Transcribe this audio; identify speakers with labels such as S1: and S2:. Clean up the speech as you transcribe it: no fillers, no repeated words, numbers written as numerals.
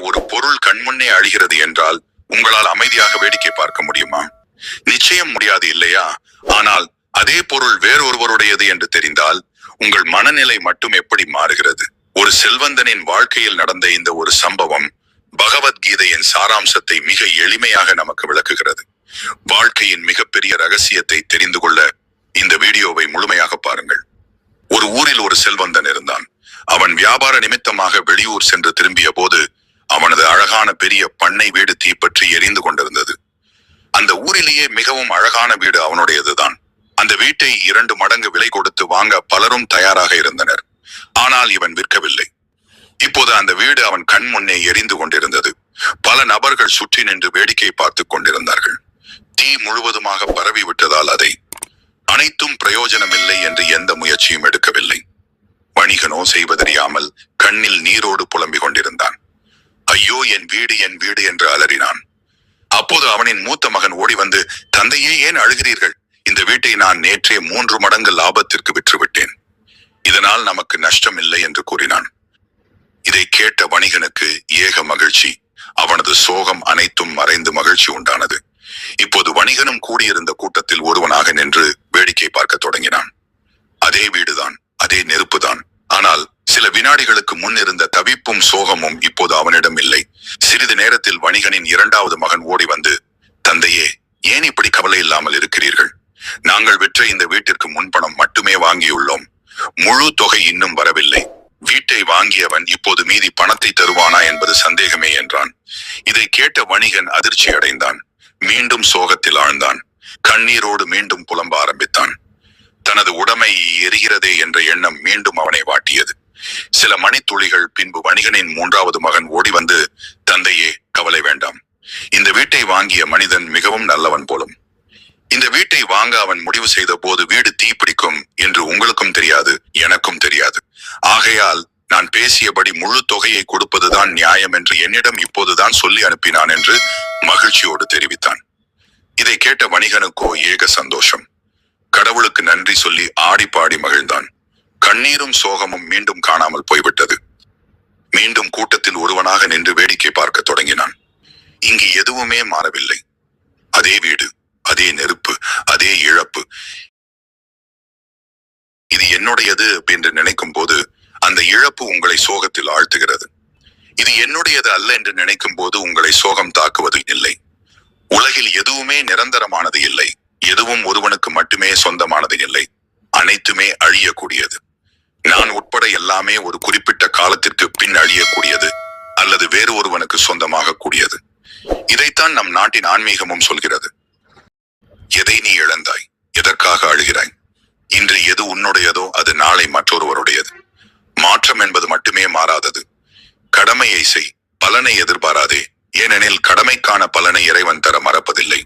S1: ஒரு பொருள் கண்முன்னே அழிகிறது என்றால் உங்களால் அமைதியாக வேடிக்கை பார்க்க முடியுமா? நிச்சயம் முடியாது, இல்லையா? ஆனால் அதே பொருள் வேறொருவருடையது என்று தெரிந்தால் உங்கள் மனநிலை மட்டும் எப்படி மாறுகிறது? ஒரு செல்வந்தனின் வாழ்க்கையில் நடந்த இந்த ஒரு சம்பவம் பகவத்கீதையின் சாராம்சத்தை மிக எளிமையாக நமக்கு விளக்குகிறது. வாழ்க்கையின் மிகப்பெரிய ரகசியத்தை தெரிந்து கொள்ள இந்த வீடியோவை முழுமையாக பாருங்கள். ஒரு ஊரில் ஒரு செல்வந்தன் இருந்தான். அவன் வியாபார நிமித்தமாக வெளியூர் சென்று திரும்பிய போது அவனது அழகான பெரிய பண்ணை வீடு தீப்பற்றி எரிந்து கொண்டிருந்தது. அந்த ஊரிலேயே மிகவும் அழகான வீடு அவனுடையதுதான். அந்த வீட்டை 2 மடங்கு விலை கொடுத்து வாங்க பலரும் தயாராக இருந்தனர். ஆனால் இவன் விற்கவில்லை. இப்போது அந்த வீடு அவன் கண் முன்னே எரிந்து கொண்டிருந்தது. பல நபர்கள் சுற்றி நின்று வேடிக்கை பார்த்து கொண்டிருந்தார்கள். தீ முழுவதுமாக பரவி விட்டதால் அதை அனைத்தும் பிரயோஜனமில்லை என்று எந்த முயற்சியும் எடுக்கவில்லை. வணிகனோ செய்வதறியாமல் கண்ணில் நீரோடு புலம்பிக் கொண்டிருந்தான். ஐயோ, என் வீடு என் வீடு என்று அலறினான். அப்போது அவனின் மூத்த மகன் ஓடி வந்து, தந்தையே, ஏன் அழுகிறீர்கள்? இந்த வீட்டை நான் நேற்றே 3 மடங்கு லாபத்திற்கு விற்றுவிட்டேன். இதனால் நமக்கு நஷ்டம் இல்லை என்று கூறினான். இதை கேட்ட வணிகனுக்கு ஏக மகிழ்ச்சி. அவனது சோகம் அனைத்தும் மறைந்து மகிழ்ச்சி உண்டானது. இப்போது வணிகனும் கூடியிருந்த கூட்டத்தில் ஒருவனாக நின்று வேடிக்கை பார்க்க தொடங்கினான். அதே வீடுதான், அதே நெருப்புதான். ஆனால் சில வினாடிகளுக்கு முன் இருந்த தவிப்பும் சோகமும் இப்போது அவனிடம் இல்லை. சிறிது நேரத்தில் வணிகனின் 2வது மகன் ஓடி வந்து, தந்தையே, ஏன் இப்படி கவலை இல்லாமல் இருக்கிறீர்கள்? நாங்கள் விற்ற இந்த வீட்டிற்கு முன்பணம் மட்டுமே வாங்கியுள்ளோம். முழு தொகை இன்னும் வரவில்லை. வீட்டை வாங்கியவன் இப்போது மீதி பணத்தை தருவானா என்பது சந்தேகமே என்றான். இதை கேட்ட வணிகன் அதிர்ச்சி அடைந்தான். மீண்டும் சோகத்தில் ஆழ்ந்தான். கண்ணீரோடு மீண்டும் புலம்ப ஆரம்பித்தான். தனது உடைமை எரிகிறதே என்ற எண்ணம் மீண்டும் அவனை வாட்டியது. சில மணித்துளிகள் பின்பு வணிகனின் 3வது மகன் ஓடி வந்து, தந்தையே, கவலை வேண்டாம். இந்த வீட்டை வாங்கிய மனிதன் மிகவும் நல்லவன் போலும். இந்த வீட்டை வாங்க அவன் முடிவு செய்த போது வீடு தீப்பிடிக்கும் என்று உங்களுக்கும் தெரியாது, எனக்கும் தெரியாது. ஆகையால் நான் பேசியபடி முழு தொகையை கொடுப்பதுதான் நியாயம் என்று என்னிடம் இப்போதுதான் சொல்லி அனுப்பினான் என்று மகிழ்ச்சியோடு தெரிவித்தான். இதை கேட்ட வணிகனுக்கோ ஏக சந்தோஷம். கடவுளுக்கு நன்றி சொல்லி ஆடி பாடி மகிழ்ந்தான். கண்ணீரும் சோகமும் மீண்டும் காணாமல் போய்விட்டது. மீண்டும் கூட்டத்தில் ஒருவனாக நின்று வேடிக்கை பார்க்க தொடங்கினான். இங்கு எதுவுமே மாறவில்லை. அதே வீடு, அதே நெருப்பு, அதே இழப்பு. இது என்னுடையது என்று நினைக்கும் போது அந்த இழப்பு உங்களை சோகத்தில் ஆழ்த்துகிறது. இது என்னுடையது அல்ல என்று நினைக்கும் போது உங்களை சோகம் தாக்குவது இல்லை. உலகில் எதுவுமே நிரந்தரமானது இல்லை. எதுவும் ஒருவனுக்கு மட்டுமே சொந்தமானது இல்லை. அனைத்துமே அழியக்கூடியது. நான் உட்பட எல்லாமே ஒரு குறிப்பிட்ட காலத்திற்கு பின் அழியக்கூடியது அல்லது வேறு ஒருவனுக்கு சொந்தமாக கூடியது. இதைத்தான் நம் நாட்டின் ஆன்மீகமும் சொல்கிறது. எதை நீ இழந்தாய்? எதற்காக அழுகிறாய்? இன்று எது உன்னுடையதோ அது நாளை மற்றொருவருடையது. மாற்றம் என்பது மட்டுமே மாறாதது. கடமையை செய், பலனை எதிர்பாராதே. ஏனெனில் கடமைக்கான பலனை இறைவன் தர மறப்பதில்லை.